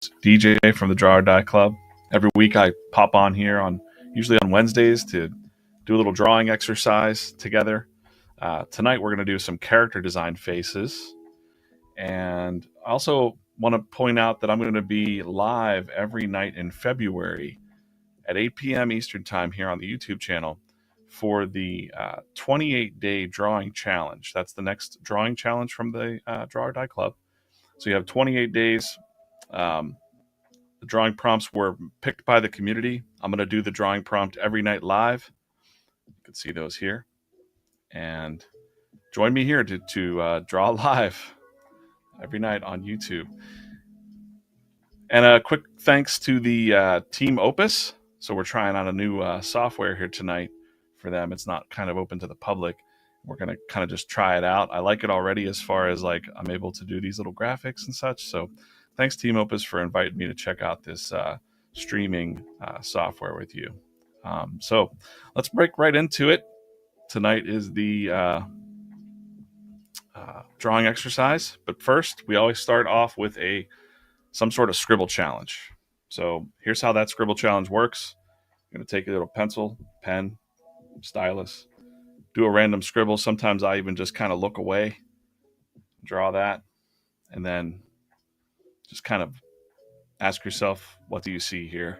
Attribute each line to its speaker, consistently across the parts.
Speaker 1: DJ from the Draw or Die Club. Every week I pop on here usually on Wednesdays to do a little drawing exercise together. Tonight we're going to do some character design faces. And I also want to point out that I'm going to be live every night in February at 8 p.m. Eastern Time here on the YouTube channel for the 28-day drawing challenge. That's the next drawing challenge from the Draw or Die Club. So you have 28 days. The drawing prompts were picked by the community. I'm going to do the drawing prompt every night live. You can see those here. And join me here to draw live every night on YouTube. And a quick thanks to the Team Opus. So we're trying out a new software here tonight for them. It's not kind of open to the public. We're going to kind of just try it out. I like it already as far as like I'm able to do these little graphics and such. So thanks, Team Opus, for inviting me to check out this streaming software with you. So let's break right into it. Tonight is the drawing exercise. But first, we always start off with some sort of scribble challenge. So here's how that scribble challenge works. I'm going to take a little pencil, pen, stylus, do a random scribble. Sometimes I even just kind of look away, draw that, and then just kind of ask yourself, what do you see here?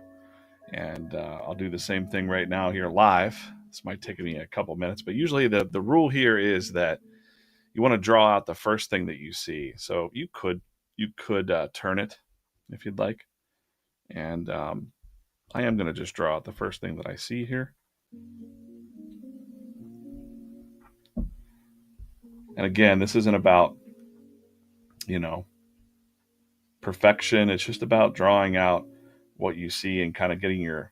Speaker 1: And I'll do the same thing right now here live. This might take me a couple minutes, but usually the rule here is that you want to draw out the first thing that you see. So you could turn it if you'd like. And I am going to just draw out the first thing that I see here. And again, this isn't about, perfection. It's just about drawing out what you see and kind of getting your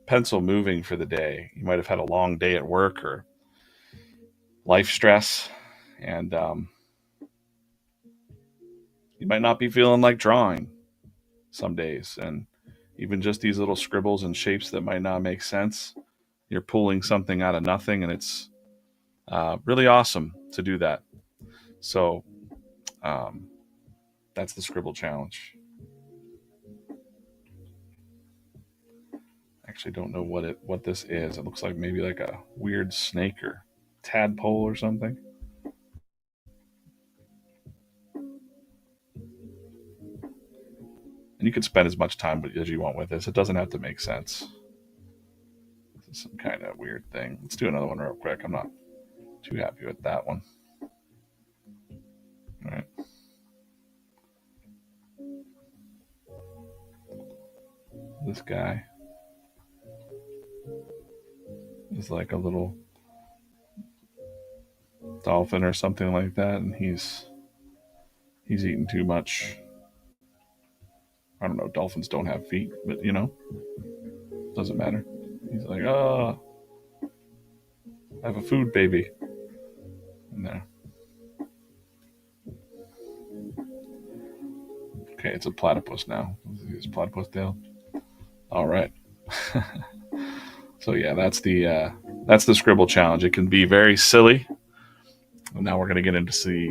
Speaker 1: pencil moving for the day. You might have had a long day at work or life stress, and you might not be feeling like drawing some days. And even just these little scribbles and shapes that might not make sense, you're pulling something out of nothing, and it's really awesome to do that. So that's the scribble challenge. Actually don't know what this is. It looks like maybe like a weird snake or tadpole or something. And you can spend as much time as you want with this. It doesn't have to make sense. This is some kind of weird thing. Let's do another one real quick. I'm not too happy with that one. All right. This guy is like a little dolphin or something like that, and he's eating too much. I don't know, dolphins don't have feet, but doesn't matter. He's like, I have a food baby in there. Okay, it's a platypus now. It's platypus tail. All right. So yeah, that's the scribble challenge. It can be very silly. And now we're going to get into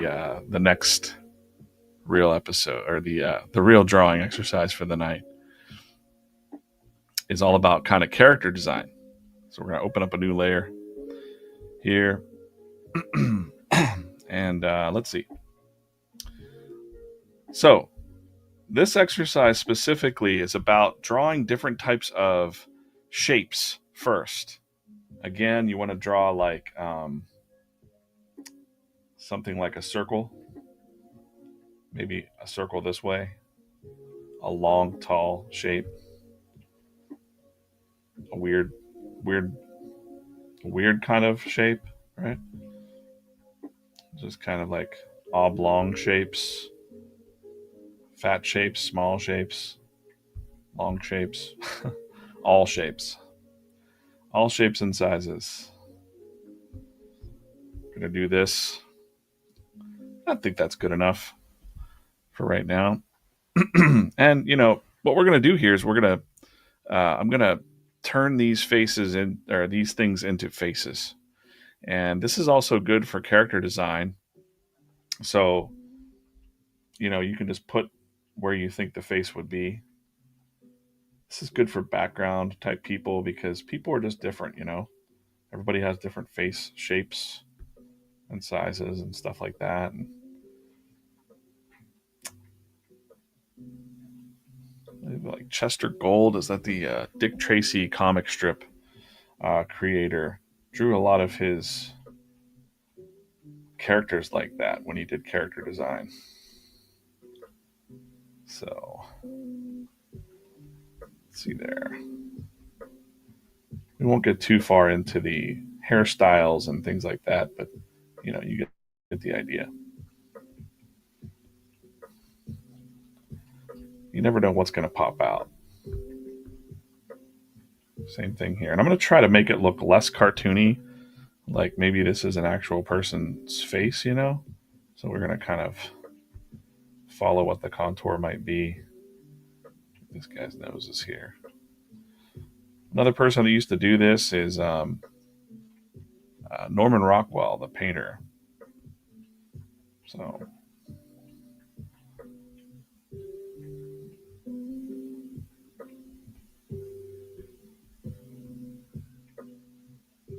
Speaker 1: the next real episode, or the real drawing exercise for the night. Is all about kind of character design. So we're going to open up a new layer here. And let's see. So this exercise specifically is about drawing different types of shapes first. Again, you want to draw like something like a circle. Maybe a circle this way. A long, tall shape. A weird kind of shape, right? Just kind of like oblong shapes, fat shapes, small shapes, long shapes, all shapes and sizes. I'm gonna do this. I think that's good enough for right now. And what we're gonna do here is I'm gonna turn these faces these things into faces. And this is also good for character design. So, you can just put where you think the face would be. This is good for background type people because people are just different, you know. Everybody has different face shapes and sizes and stuff like that. And like Chester Gold, is that the Dick Tracy comic strip creator? Drew a lot of his characters like that when he did character design. So let's see there. We won't get too far into the hairstyles and things like that, but you know, you get the idea. You never know what's going to pop out. Same thing here. And I'm going to try to make it look less cartoony, like maybe this is an actual person's face, you know? So we're going to kind of follow what the contour might be. This guy's nose is here. Another person that used to do this is Norman Rockwell, the painter. So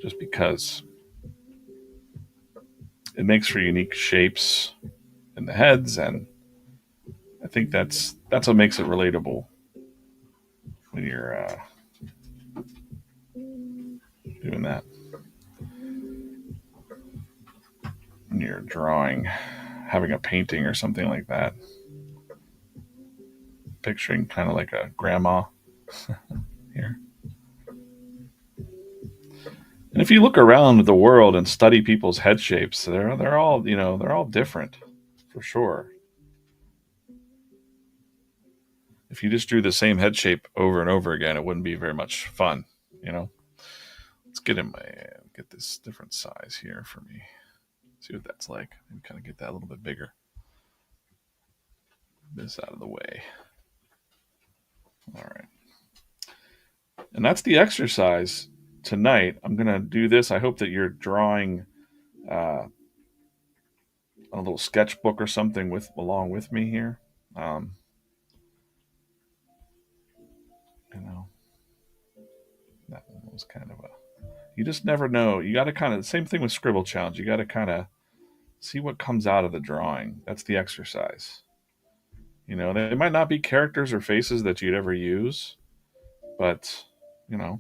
Speaker 1: just because it makes for unique shapes in the heads, and I think that's what makes it relatable when you're doing that. When you're drawing, having a painting or something like that. Picturing kind of like a grandma here. And if you look around the world and study people's head shapes, they're all, you know, they're all different for sure. If you just drew the same head shape over and over again, it wouldn't be very much fun, you know. Let's get this different size here for me. See what that's like, and kind of get that a little bit bigger. This out of the way. All right. And that's the exercise tonight. I'm going to do this. I hope that you're drawing uh, a little sketchbook or something with along with me here. Um, you know, that one was kind of a. You just never know. You got to kind of same thing with Scribble Challenge. You got to kind of see what comes out of the drawing. That's the exercise. You know, they might not be characters or faces that you'd ever use, but you know,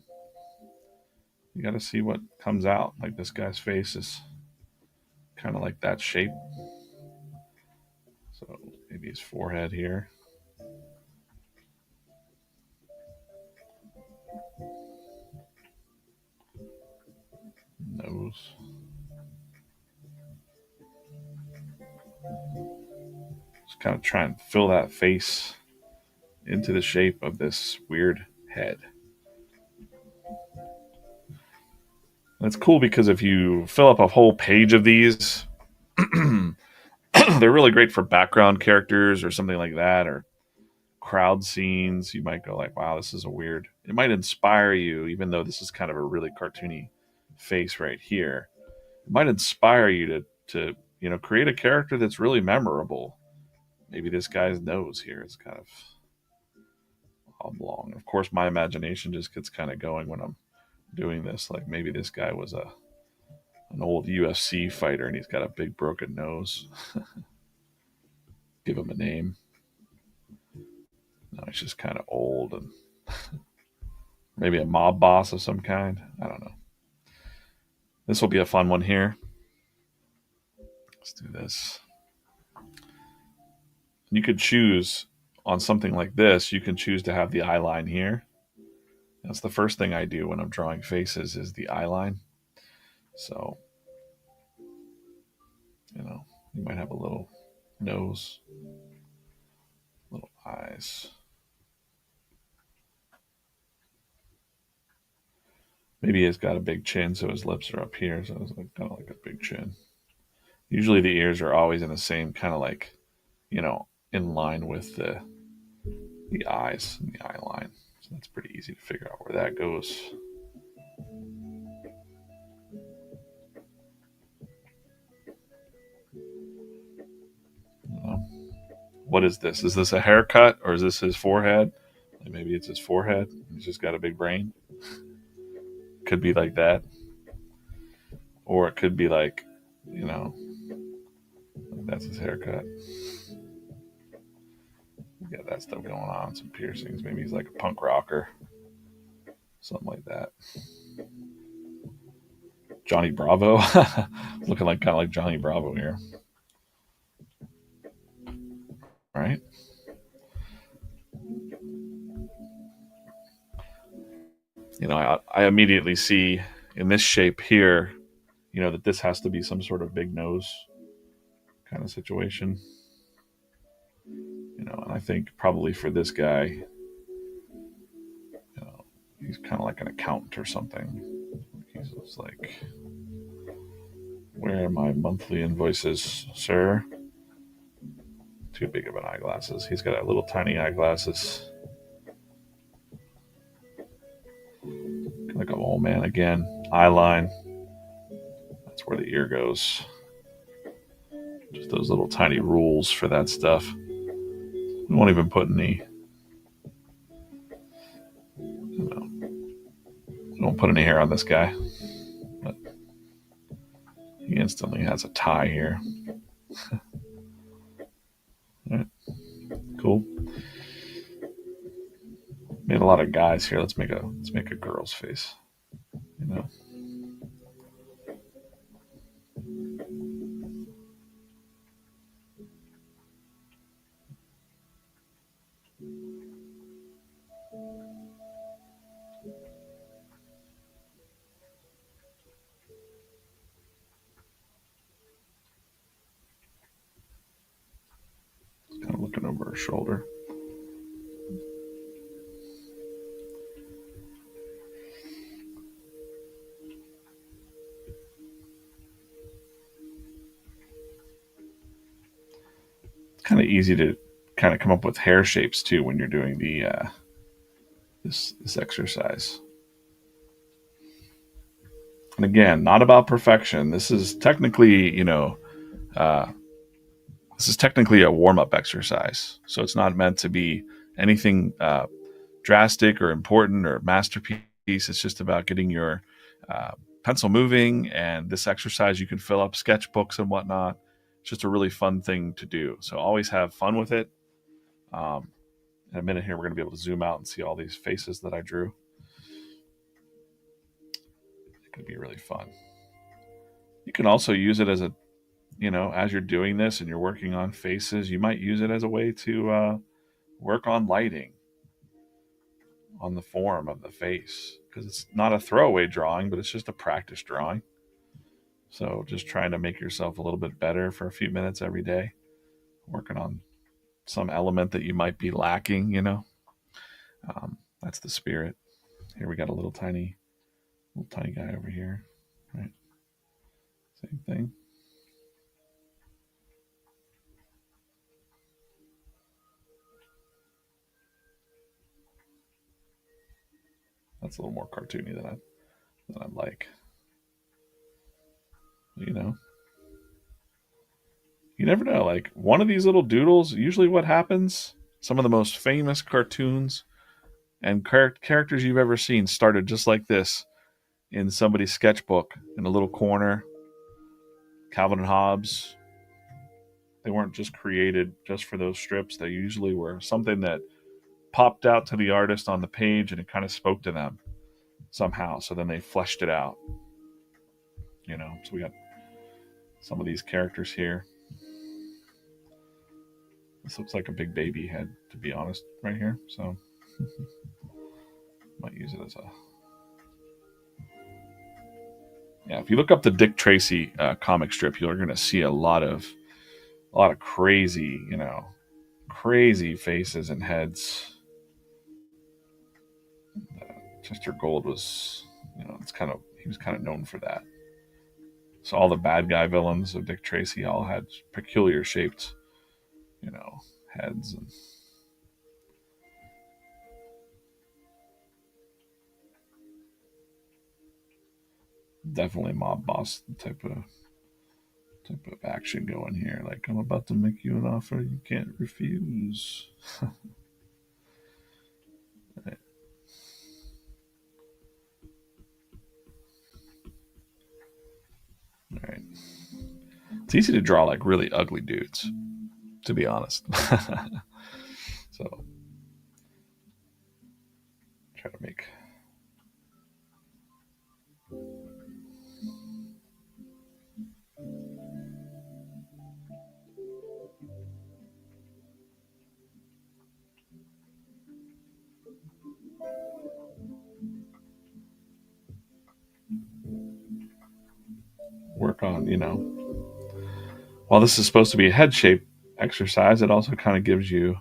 Speaker 1: you got to see what comes out. Like this guy's face is kind of like that shape. So maybe his forehead here. Nose. Just kind of try and fill that face into the shape of this weird head. And it's cool because if you fill up a whole page of these, they're really great for background characters or something like that, or crowd scenes. You might go like, "Wow, this is a weird." It might inspire you, even though this is kind of a really cartoony face right here. It might inspire you to you know create a character that's really memorable. Maybe this guy's nose here is kind of oblong. Of course, my imagination just gets kind of going when I'm doing this. Like maybe this guy was an old UFC fighter and he's got a big broken nose. Give him a name. No, he's just kind of old and maybe a mob boss of some kind. I don't know. This will be a fun one here. Let's do this. You could choose on something like this, you can choose to have the eye line here. That's the first thing I do when I'm drawing faces is the eye line. So, you know, you might have a little nose, little eyes. Maybe he's got a big chin, so his lips are up here, so it's like, kind of like a big chin. Usually the ears are always in the same kind of like, you know, in line with the eyes and the eye line. So that's pretty easy to figure out where that goes. what is this? Is this a haircut or is this his forehead? Like maybe it's his forehead. He's just got a big brain. Could be like that, or it could be like, you know, that's his haircut. We got that stuff going on. Some piercings. Maybe he's like a punk rocker, something like that. Johnny Bravo, looking like kind of like Johnny Bravo here, right? I immediately see in this shape here, that this has to be some sort of big nose kind of situation. And I think probably for this guy, he's kind of like an accountant or something. He's just like, where are my monthly invoices, sir? Too big of an eyeglasses. He's got a little tiny eyeglasses. Like a old man again. Eye line. That's where the ear goes. Just those little tiny rules for that stuff. We won't even put any. We won't put any hair on this guy. But he instantly has a tie here. All right. Cool. Made a lot of guys here. Let's make a girl's face. Kind of looking over her shoulder. It's kind of easy to kind of come up with hair shapes too when you're doing the this exercise. And again, not about perfection. This is technically, this is technically a warm up exercise. So it's not meant to be anything drastic or important or masterpiece. It's just about getting your pencil moving. And this exercise, you can fill up sketchbooks and whatnot. It's just a really fun thing to do. So always have fun with it. In a minute here, we're going to be able to zoom out and see all these faces that I drew. It could be really fun. You can also use it as a, as you're doing this and you're working on faces, you might use it as a way to work on lighting on the form of the face, because it's not a throwaway drawing, but it's just a practice drawing. So just trying to make yourself a little bit better for a few minutes every day, working on some element that you might be lacking, that's the spirit. Here we got a little tiny guy over here, right? Same thing. That's a little more cartoony than I like. You never know. Like one of these little doodles, usually what happens, some of the most famous cartoons and characters you've ever seen started just like this in somebody's sketchbook in a little corner. Calvin and Hobbes, they weren't just created just for those strips. They usually were something that popped out to the artist on the page and it kind of spoke to them somehow. So then they fleshed it out. So we got some of these characters here. This looks like a big baby head, to be honest, right here. So might use it as a. Yeah, if you look up the Dick Tracy comic strip, you're going to see a lot of crazy, crazy faces and heads. Chester Gold was, he was kind of known for that. So all the bad guy villains of Dick Tracy all had peculiar shaped, heads and. Definitely mob boss type of type of action going here. Like, I'm about to make you an offer you can't refuse. Right. All right. It's easy to draw like really ugly dudes, to be honest. So try to make work on, while this is supposed to be a head shape exercise, it also kind of gives you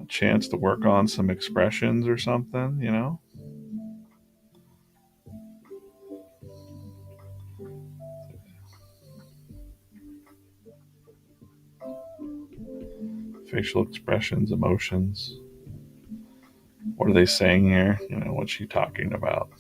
Speaker 1: a chance to work on some expressions or something. Facial expressions, emotions. What are they saying here? What's she talking about?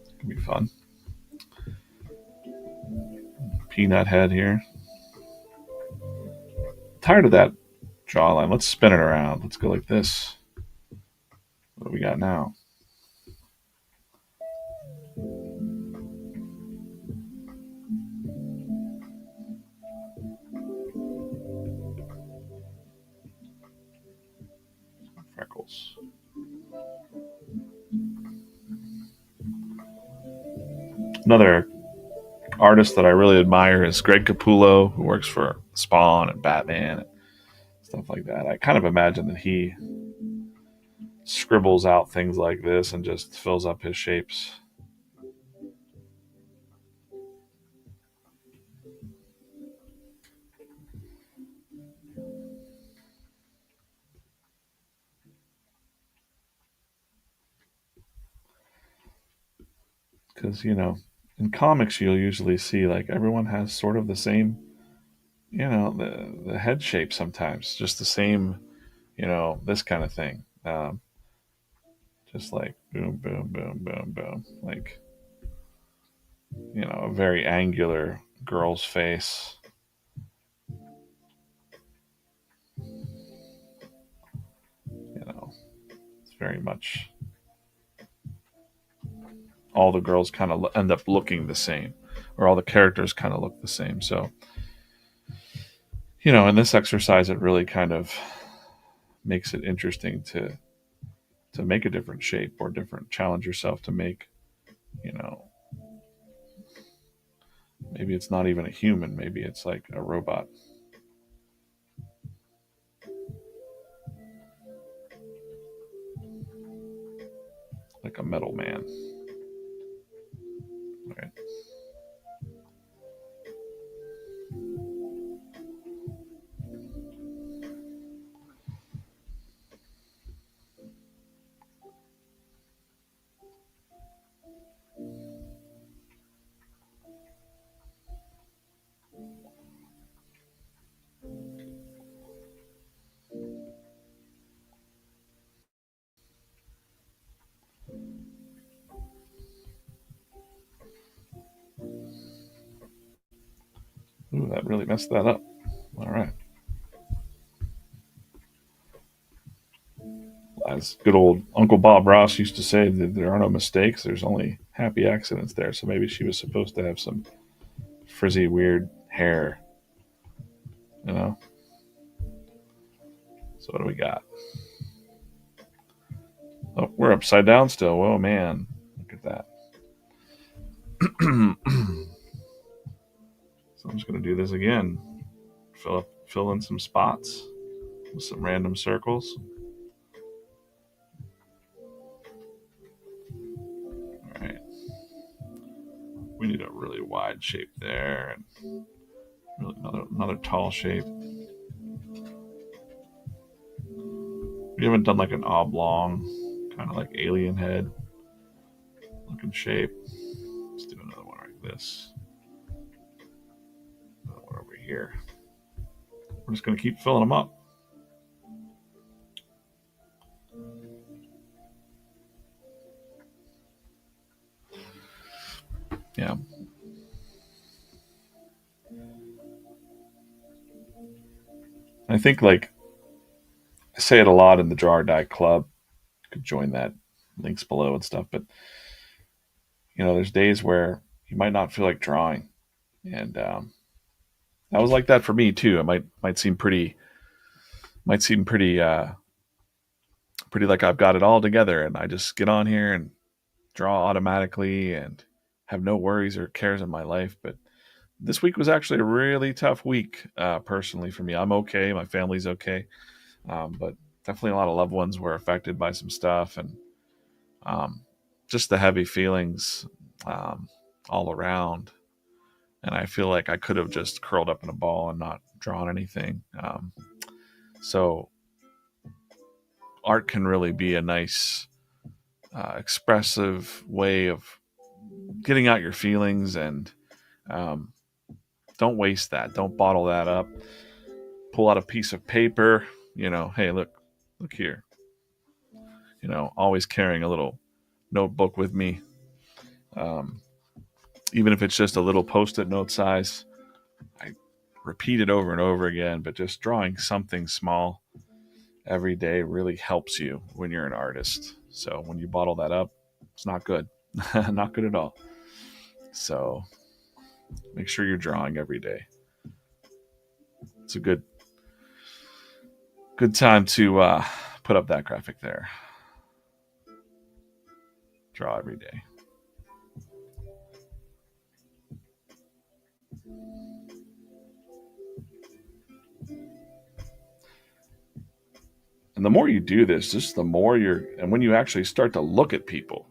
Speaker 1: It can be fun. Peanut head here. Tired of that jawline. Let's spin it around. Let's go like this. What do we got now? Freckles. Another artist that I really admire is Greg Capullo, who works for Spawn and Batman and stuff like that. I kind of imagine that he scribbles out things like this and just fills up his shapes. Because, in comics, you'll usually see like everyone has sort of the same, the head shape sometimes, just the same, this kind of thing. Just like boom, boom, boom, boom, boom. Like, a very angular girl's face. It's very much all the girls kind of end up looking the same, or all the characters kind of look the same. So, in this exercise, it really kind of makes it interesting to make a different shape or different challenge yourself to make, you know, maybe it's not even a human, maybe it's like a robot. Like a metal man. Right. Ooh, that really messed that up. All right. As good old Uncle Bob Ross used to say, that there are no mistakes, there's only happy accidents there. So maybe she was supposed to have some frizzy, weird hair, you know? So what do we got? Oh, we're upside down still. Whoa, man. Look at that. So I'm just going to do this again. Fill in some spots with some random circles. All right. We need a really wide shape there, and really another tall shape. We haven't done like an oblong, kind of like alien head looking shape. Let's do another one like this. Over here. We're just going to keep filling them up. Yeah. I think like I say it a lot in the Draw or Die Club. You could join that. Links below and stuff. But there's days where you might not feel like drawing, and that was like that for me too. It might seem pretty like I've got it all together, and I just get on here and draw automatically and have no worries or cares in my life. But this week was actually a really tough week personally for me. I'm okay. My family's okay. But definitely a lot of loved ones were affected by some stuff, and just the heavy feelings all around. And I feel like I could have just curled up in a ball and not drawn anything. So art can really be a nice, expressive way of getting out your feelings, and don't waste that. Don't bottle that up. Pull out a piece of paper. Hey, look here. Always carrying a little notebook with me, even if it's just a little post-it note size. I repeat it over and over again, but just drawing something small every day really helps you when you're an artist. So when you bottle that up, it's not good. Not good at all. So make sure you're drawing every day. It's a good time to put up that graphic there. Draw every day. And the more you do this, just the more and when you actually start to look at people,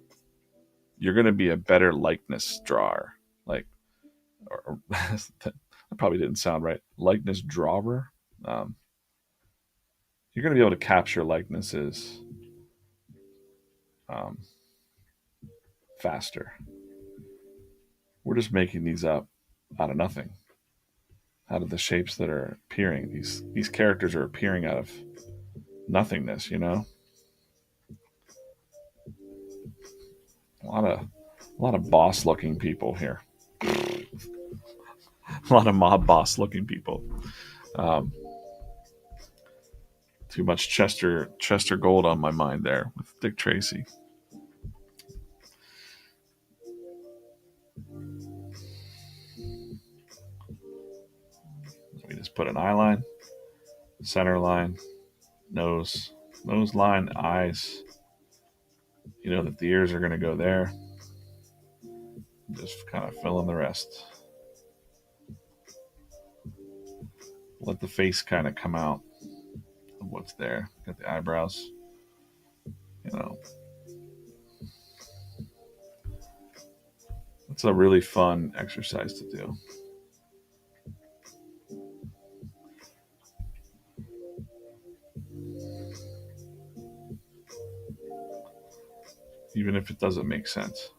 Speaker 1: you're going to be a better likeness drawer. That probably didn't sound right. Likeness drawer. You're going to be able to capture likenesses faster. We're just making these up out of nothing, out of the shapes that are appearing. These characters are appearing out of nothingness. A lot of boss looking people here. A lot of mob boss looking people. Too much Chester Gold on my mind there with Dick Tracy. We just put an eye line, center line, nose line, eyes. That the ears are going to go there. Just kind of fill in the rest. Let the face kind of come out of what's there. Got the eyebrows. It's a really fun exercise to do. Even if it doesn't make sense.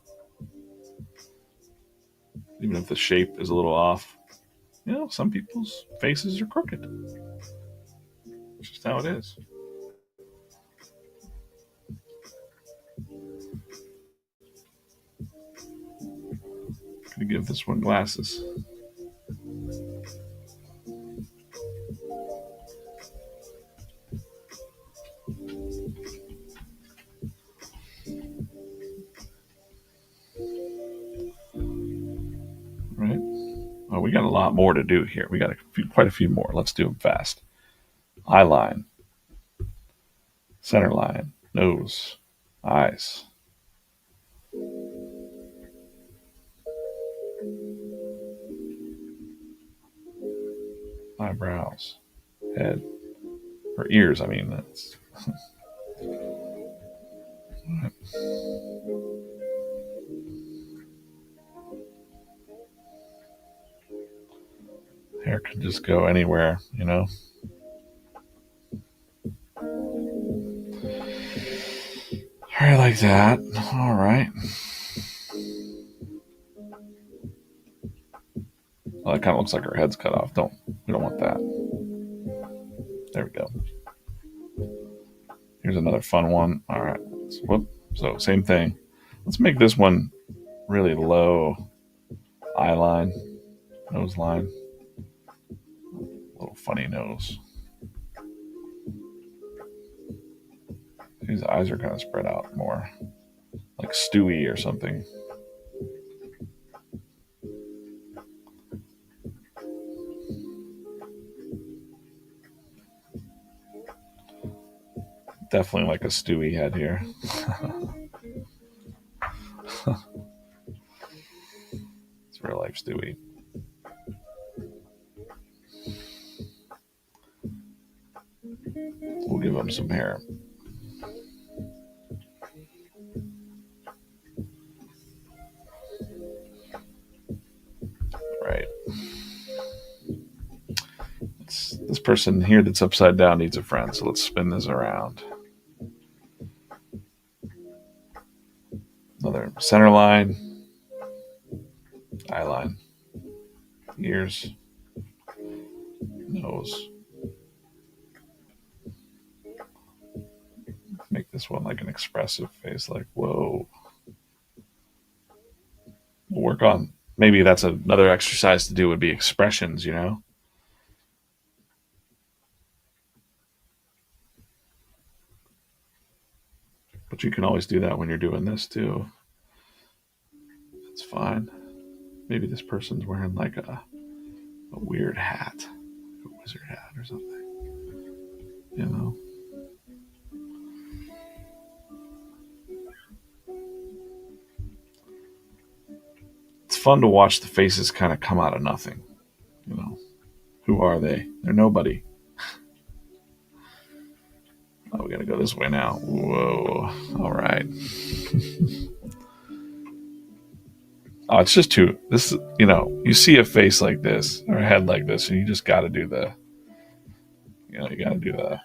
Speaker 1: Even if the shape is a little off. Some people's faces are crooked. It's just how it is. Gonna give this one glasses. Right? Well, we got a lot more to do here. We got quite a few more. Let's do them fast. Eye line, center line, nose, eyes. Eyebrows, head, or ears. I mean, that's. Hair could just go anywhere. All right, like that. All right. Well, it kind of looks like her head's cut off. We don't want that. There we go. Here's another fun one. All right. So same thing. Let's make this one really low eye line, nose line. Little funny nose. His eyes are kind of spread out more, like Stewie or something. Definitely like a Stewie head here. It's real life Stewie. We'll give him some hair. Right. This person here that's upside down needs a friend, so let's spin this around. Another center line, eye line, ears, nose. Make this one like an expressive face, like, whoa. We'll work on, maybe that's another exercise to do, would be expressions, you know? But you can always do that when you're doing this too. It's fine. Maybe this person's wearing like a weird hat, a wizard hat or something. You know? It's fun to watch the faces kind of come out of nothing. You know? Who are they? They're nobody. Oh, we gotta go this way now. Whoa. All right. Oh, it's just too. This, you see a face like this or a head like this, and you just got to do you got to do the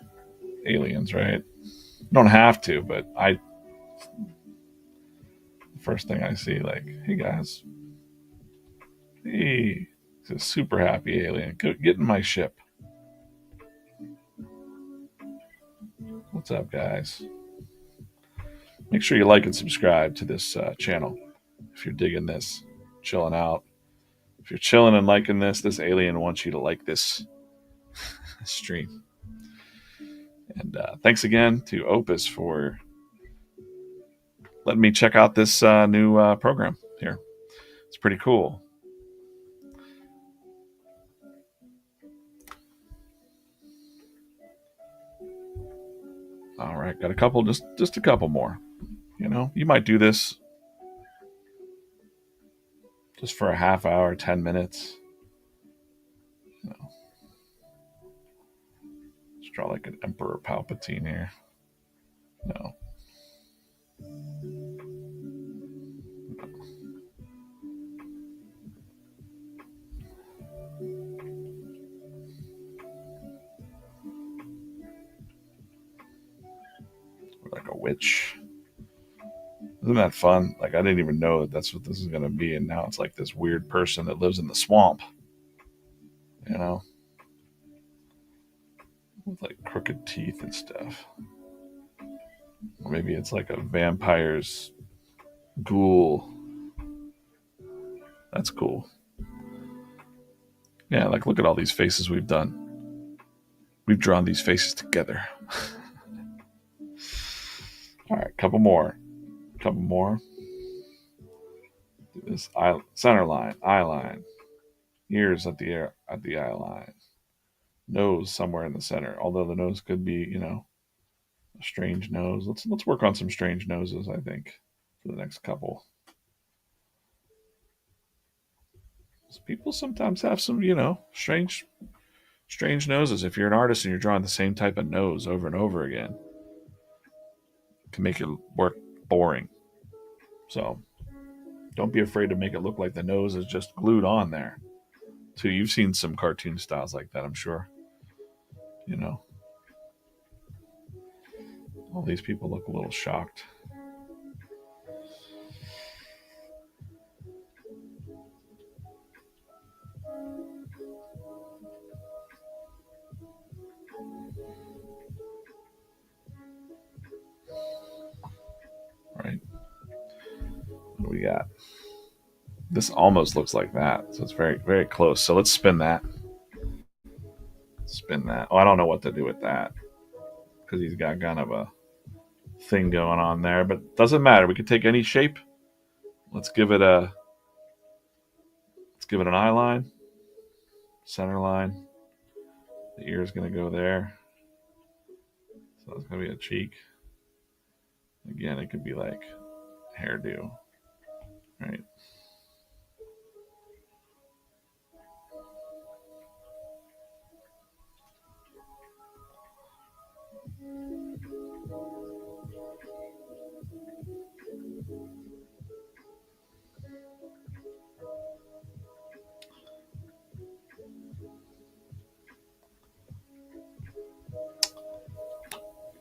Speaker 1: aliens, right? You don't have to, but the first thing I see, like, hey guys, hey, it's a super happy alien. Get in my ship. What's up, guys? Make sure you like and subscribe to this channel if you're digging this, chilling out. If you're chilling and liking this alien wants you to like this stream. And thanks again to Opus for letting me check out this new program here. It's pretty cool. All right, got a couple, just a couple more. You might do this just for a half hour, 10 minutes. Let's draw like an Emperor Palpatine here. No. Like a witch. Isn't that fun? Like, I didn't even know that that's what this is going to be, and now it's like this weird person that lives in the swamp. With like crooked teeth and stuff. Or maybe it's like a vampire's ghoul. That's cool. Yeah, like, look at all these faces we've done. We've drawn these faces together. All right, couple more. Do this center line, eye line, ears at the eye line, nose somewhere in the center. Although the nose could be, a strange nose. Let's work on some strange noses, I think, for the next couple. People sometimes have some, strange noses. If you're an artist and you're drawing the same type of nose over and over again, it can make it work boring. So don't be afraid to make it look like the nose is just glued on there. Too, you've seen some cartoon styles like that, I'm sure. All these people look a little shocked. we got? This almost looks like that, so it's very, very close. So let's spin that. Spin that. Oh, I don't know what to do with that because he's got kind of a thing going on there, but doesn't matter. We can take any shape. Let's give it an eye line, center line. The ear is going to go there. So it's going to be a cheek. Again, it could be like hairdo, right?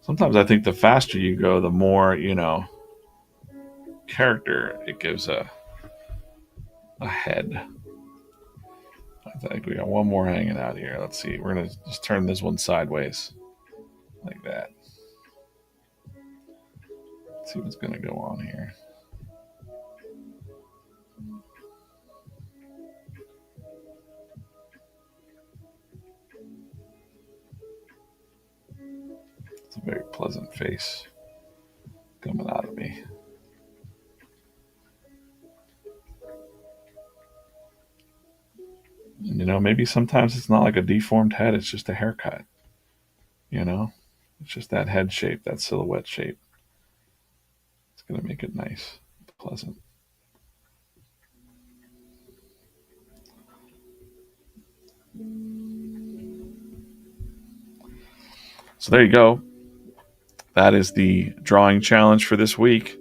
Speaker 1: Sometimes I think the faster you go, the more, character it gives a head. I think we got one more hanging out here. Let's see. We're going to just turn this one sideways like that. Let's see what's going to go on here. It's a very pleasant face coming out of me. And, maybe sometimes it's not like a deformed head, it's just a haircut. It's just that head shape, that silhouette shape. It's going to make it nice, pleasant. So there you go. That is the drawing challenge for this week.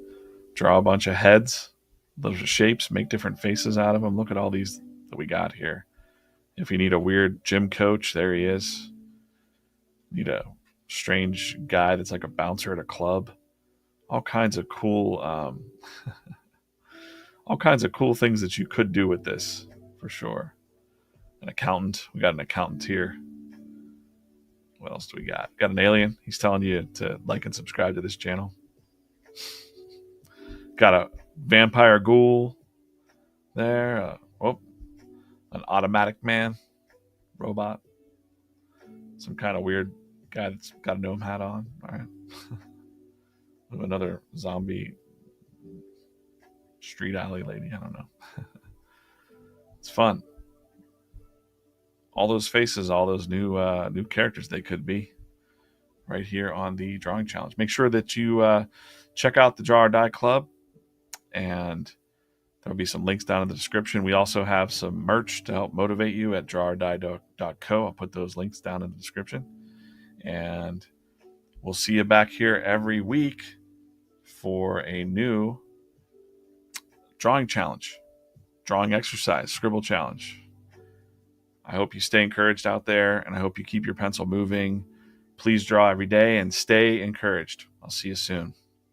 Speaker 1: Draw a bunch of heads, those are shapes, make different faces out of them. Look at all these that we got here. If you need a weird gym coach, there he is. Need a strange guy that's like a bouncer at a club. All kinds of cool, all kinds of cool things that you could do with this, for sure. An accountant. We got an accountant here. What else do we got? Got an alien. He's telling you to like and subscribe to this channel. Got a vampire ghoul there. An automatic man, robot. Some kind of weird guy that's got a gnome hat on. All right. Another zombie street alley lady. I don't know. It's fun. All those faces, all those new characters they could be, right here on the drawing challenge. Make sure that you check out the Draw or Die Club, and there'll be some links down in the description. We also have some merch to help motivate you at drawordie.co. I'll put those links down in the description. And we'll see you back here every week for a new drawing challenge, drawing exercise, scribble challenge. I hope you stay encouraged out there, and I hope you keep your pencil moving. Please draw every day and stay encouraged. I'll see you soon.